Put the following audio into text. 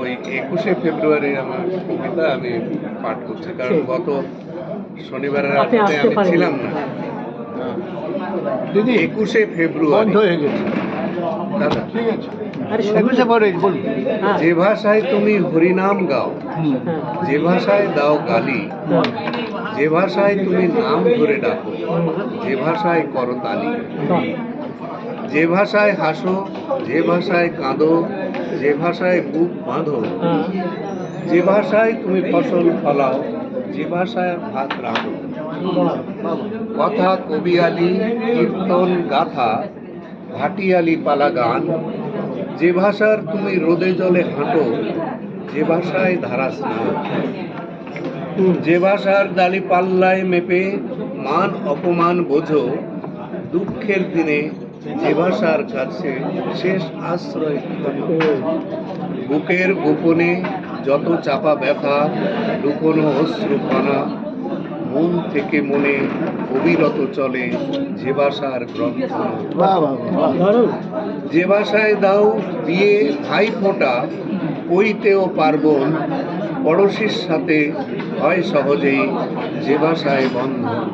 ওই ২১শে ফেব্রুয়ারি আমার কবিতা আমি পাঠ করছি, কারণ গত শনিবারের আপনি রাতে আসতে আমি পারেন ছিলাম না। দিদি ২১শে ফেব্রুয়ারি বন্ধ হয়ে গেছে। দাদা, ঠিক আছে, আরে শুনুন। ২১শে ফেব্রুয়ারি বলুন। হ্যাঁ, যে ভাষায় তুমি হরিনাম গাও, হুম, হ্যাঁ, যে ভাষায় দাও গালি, হ্যাঁ, যে ভাষায় তুমি নাম ধরে ডাকো, যে ভাষায় করো তালি, বাহ, যে ভাষায় হাসো, যে ভাষায় কাঁদো, যে ভাষায় বুক বাঁধো, হ্যাঁ, যে ভাষায় তুমি ফসল ফলাও, যে ভাষায় ভাত রাঁধো, কথা কবিয়ালি, কীর্তন গাথা, ভাটিয়ালি পালা গান, যে ভাষার তুমি রোদে জলে হাঁটো, যে ভাষায় ধারা স্নান, যে ভাষার দালি পাল্লায় মেপে মান অপমান বোঝো, দুঃখের দিনে যে ভাষার কাছে শেষ আশ্রয় খোঁজো। বুকের গোপনে যত চাপা ব্যথা, লুকোনো অশ্রুপানা, মন থেকে মনে অবিরত চলে যে ভাষার গ্রন্থ। বাহ বাহ বাহ। দারুণ। যে ভাষায় দাও বিয়ে ভাই ফোঁটা, কইতেও পার্বণ, পড়শির সাথে হয় সহজেই যে ভাষায় বন্ধন।